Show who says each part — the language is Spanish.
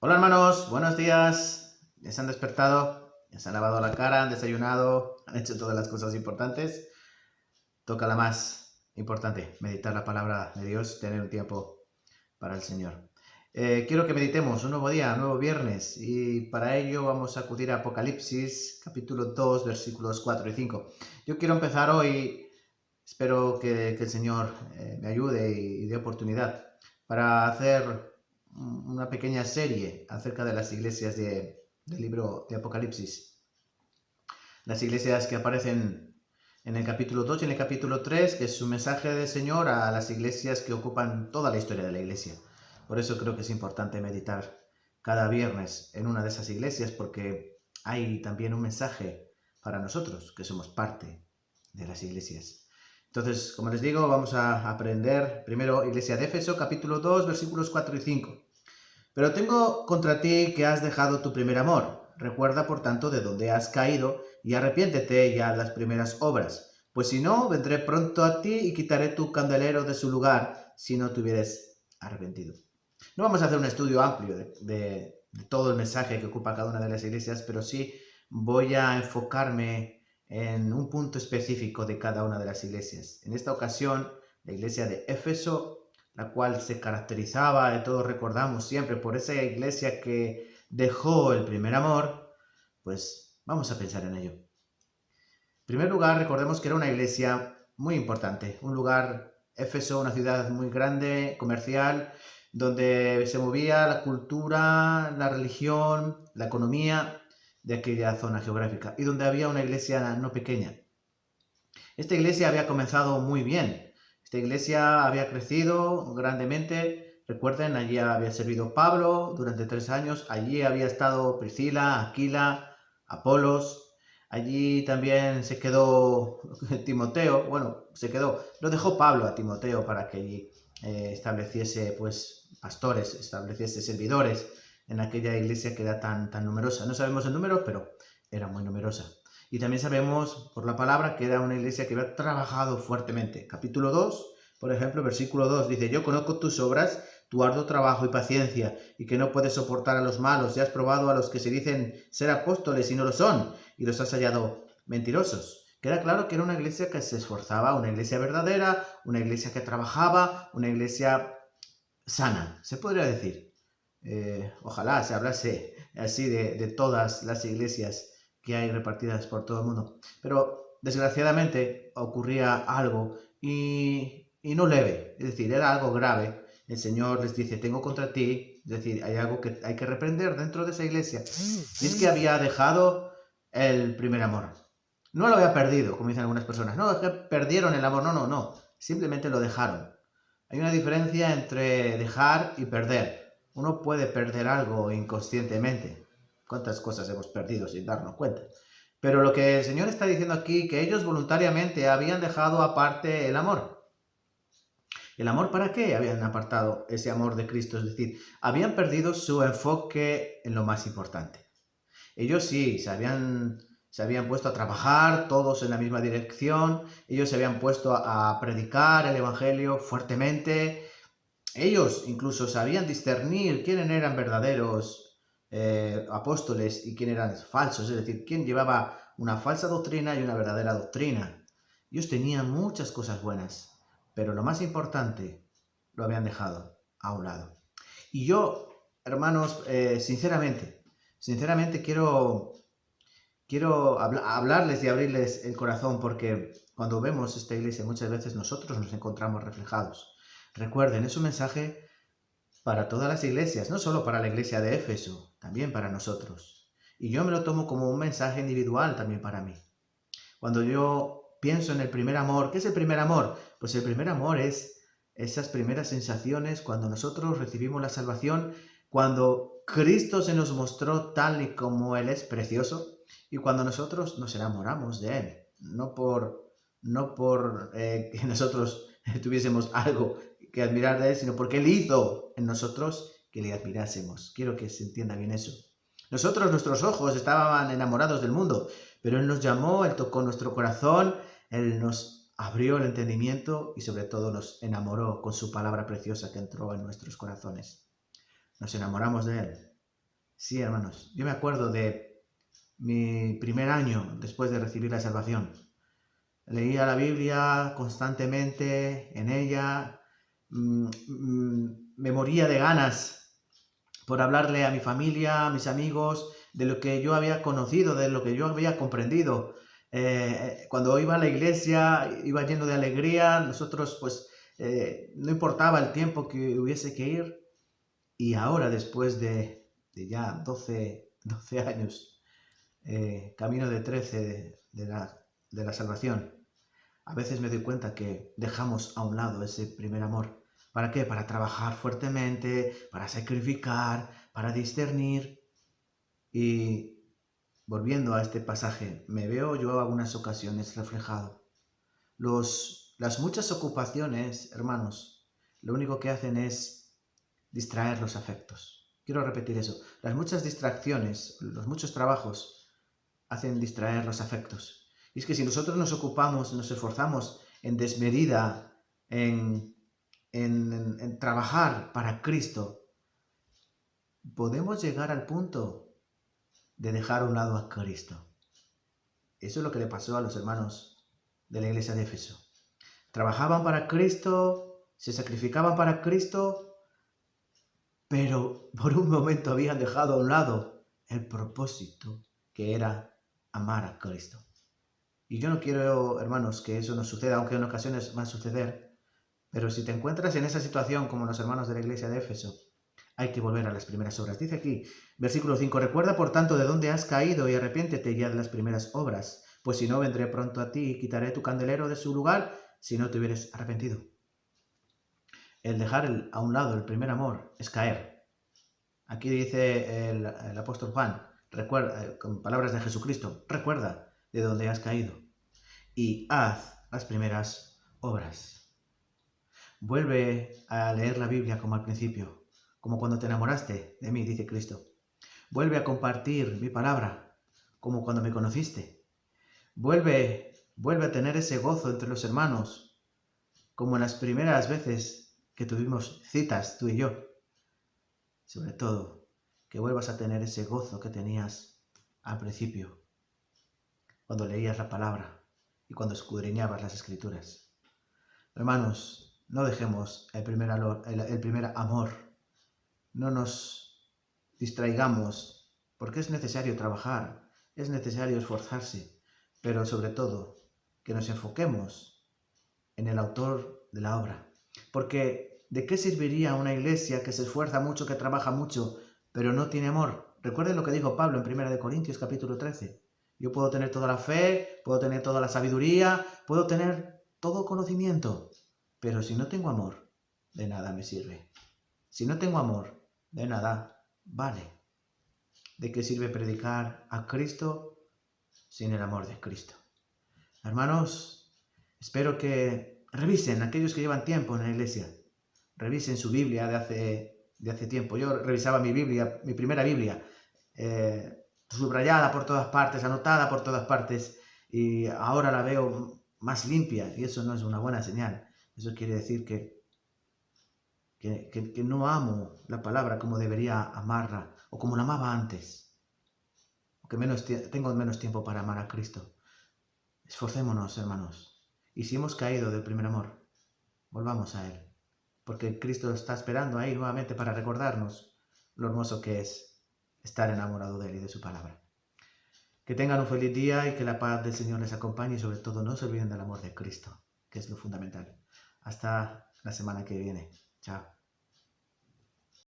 Speaker 1: Hola hermanos, buenos días. ¿Ya se han despertado? ¿Ya se han lavado la cara? ¿Han desayunado? ¿Han hecho todas las cosas importantes? Toca la más importante, meditar la palabra de Dios, tener un tiempo para el Señor. Quiero que meditemos un nuevo día, un nuevo viernes, y para ello vamos a acudir a Apocalipsis, capítulo 2, versículos 4 y 5. Yo quiero empezar hoy, espero que el Señor me ayude y dé oportunidad para hacer una pequeña serie acerca de las iglesias del libro de Apocalipsis. Las iglesias que aparecen en el capítulo 2 y en el capítulo 3, que es un mensaje del Señor a las iglesias que ocupan toda la historia de la iglesia. Por eso creo que es importante meditar cada viernes en una de esas iglesias, porque hay también un mensaje para nosotros, que somos parte de las iglesias. Entonces, como les digo, vamos a aprender primero Iglesia de Éfeso, capítulo 2, versículos 4 y 5. Pero tengo contra ti que has dejado tu primer amor. Recuerda, por tanto, de dónde has caído y arrepiéntete ya de las primeras obras. Pues si no, vendré pronto a ti y quitaré tu candelero de su lugar si no te hubieras arrepentido. No vamos a hacer un estudio amplio de todo el mensaje que ocupa cada una de las iglesias, pero sí voy a enfocarme en un punto específico de cada una de las iglesias. En esta ocasión, la iglesia de Éfeso, la cual se caracterizaba, y todos recordamos siempre, por esa iglesia que dejó el primer amor, pues vamos a pensar en ello. En primer lugar, recordemos que era una iglesia muy importante, un lugar, Éfeso, una ciudad muy grande, comercial, donde se movía la cultura, la religión, la economía de aquella zona geográfica, y donde había una iglesia no pequeña. Esta iglesia había comenzado muy bien. Esta iglesia había crecido grandemente. Recuerden, allí había servido Pablo durante 3 años. Allí había estado Priscila, Aquila, Apolos. Allí también se quedó Timoteo. Bueno, lo dejó Pablo a Timoteo para que allí estableciese pues pastores, estableciese servidores en aquella iglesia que era tan numerosa. No sabemos el número, pero era muy numerosa. Y también sabemos por la palabra que era una iglesia que había trabajado fuertemente. Capítulo 2, por ejemplo, versículo 2 dice: yo conozco tus obras, tu arduo trabajo y paciencia, y que no puedes soportar a los malos, y has probado a los que se dicen ser apóstoles y no lo son, y los has hallado mentirosos. Queda claro que era una iglesia que se esforzaba, una iglesia verdadera, una iglesia que trabajaba, una iglesia sana, se podría decir. Ojalá se hablase así de todas las iglesias que hay repartidas por todo el mundo. Pero desgraciadamente ocurría algo y no leve, es decir, era algo grave. El Señor les dice: tengo contra ti, es decir, hay algo que hay que reprender dentro de esa iglesia. Y es que había dejado el primer amor. No lo había perdido, como dicen algunas personas. No, es que perdieron el amor. No. Simplemente lo dejaron. Hay una diferencia entre dejar y perder. Uno puede perder algo inconscientemente. ¿Cuántas cosas hemos perdido sin darnos cuenta? Pero lo que el Señor está diciendo aquí, que ellos voluntariamente habían dejado aparte el amor. ¿El amor para qué habían apartado ese amor de Cristo? Es decir, habían perdido su enfoque en lo más importante. Ellos sí, se habían puesto a trabajar, todos en la misma dirección, ellos se habían puesto a predicar el Evangelio fuertemente. Ellos incluso sabían discernir quiénes eran verdaderos apóstoles y quién eran falsos, es decir, quién llevaba una falsa doctrina y una verdadera doctrina. Ellos tenían muchas cosas buenas, pero lo más importante lo habían dejado a un lado. Y yo, hermanos, sinceramente quiero hablarles y abrirles el corazón, porque cuando vemos esta iglesia muchas veces nosotros nos encontramos reflejados. Recuerden, es un mensaje para todas las iglesias, no solo para la iglesia de Éfeso, también para nosotros. Y yo me lo tomo como un mensaje individual también para mí. Cuando yo pienso en el primer amor, ¿qué es el primer amor? Pues el primer amor es esas primeras sensaciones cuando nosotros recibimos la salvación, cuando Cristo se nos mostró tal y como Él es precioso, y cuando nosotros nos enamoramos de Él, no por que nosotros tuviésemos algo que admirar de Él, sino porque Él hizo en nosotros que le admirásemos. Quiero que se entienda bien eso. Nuestros ojos estaban enamorados del mundo, pero Él nos llamó, Él tocó nuestro corazón, Él nos abrió el entendimiento y sobre todo nos enamoró con su palabra preciosa que entró en nuestros corazones. Nos enamoramos de Él. Sí, hermanos, yo me acuerdo de mi primer año después de recibir la salvación. Leía la Biblia constantemente en ella, me moría de ganas por hablarle a mi familia, a mis amigos, de lo que yo había conocido, de lo que yo había comprendido. Cuando iba a la iglesia, iba lleno de alegría, nosotros pues no importaba el tiempo que hubiese que ir. Y ahora, después de ya 12 años, camino de 13 de la salvación, a veces me doy cuenta que dejamos a un lado ese primer amor. ¿Para qué? Para trabajar fuertemente, para sacrificar, para discernir. Y volviendo a este pasaje, me veo yo algunas ocasiones reflejado. Las muchas ocupaciones, hermanos, lo único que hacen es distraer los afectos. Quiero repetir eso. Las muchas distracciones, los muchos trabajos hacen distraer los afectos. Y es que si nosotros nos ocupamos, nos esforzamos en desmedida, en trabajar para Cristo, podemos llegar al punto de dejar a un lado a Cristo. Eso es lo que le pasó a los hermanos de la iglesia de Éfeso. Trabajaban para Cristo, se sacrificaban para Cristo, pero por un momento habían dejado a un lado el propósito, que era amar a Cristo. Y yo no quiero, hermanos, que eso nos suceda, aunque en ocasiones va a suceder, pero si te encuentras en esa situación como los hermanos de la iglesia de Éfeso, hay que volver a las primeras obras. Dice aquí, versículo 5, recuerda por tanto de dónde has caído y arrepiéntete ya de las primeras obras, pues si no, vendré pronto a ti y quitaré tu candelero de su lugar si no te hubieres arrepentido. El dejar a un lado el primer amor es caer. Aquí dice el apóstol Juan, recuerda, con palabras de Jesucristo, recuerda de dónde has caído y haz las primeras obras. Vuelve a leer la Biblia como al principio, como cuando te enamoraste de mí, dice Cristo. Vuelve a compartir mi palabra, como cuando me conociste. Vuelve a tener ese gozo entre los hermanos, como en las primeras veces que tuvimos citas, tú y yo. Sobre todo, que vuelvas a tener ese gozo que tenías al principio, cuando leías la palabra y cuando escudriñabas las Escrituras. Hermanos, no dejemos el primer amor, no nos distraigamos, porque es necesario trabajar, es necesario esforzarse, pero sobre todo que nos enfoquemos en el autor de la obra. Porque ¿de qué serviría una iglesia que se esfuerza mucho, que trabaja mucho, pero no tiene amor? Recuerden lo que dijo Pablo en 1 Corintios capítulo 13. Yo puedo tener toda la fe, puedo tener toda la sabiduría, puedo tener todo conocimiento, pero si no tengo amor, de nada me sirve. Si no tengo amor, de nada vale. ¿De qué sirve predicar a Cristo sin el amor de Cristo? Hermanos, espero que revisen, aquellos que llevan tiempo en la iglesia, revisen su Biblia de hace tiempo. Yo revisaba mi Biblia, mi primera Biblia, subrayada por todas partes, anotada por todas partes, y ahora la veo más limpia, y eso no es una buena señal. Eso quiere decir que no amo la palabra como debería amarla, o como la amaba antes, o que tengo menos tiempo para amar a Cristo. Esforcémonos, hermanos, y si hemos caído del primer amor, volvamos a Él, porque Cristo está esperando ahí nuevamente para recordarnos lo hermoso que es estar enamorado de Él y de su palabra. Que tengan un feliz día y que la paz del Señor les acompañe y sobre todo no se olviden del amor de Cristo, que es lo fundamental. Hasta la semana que viene. Chao.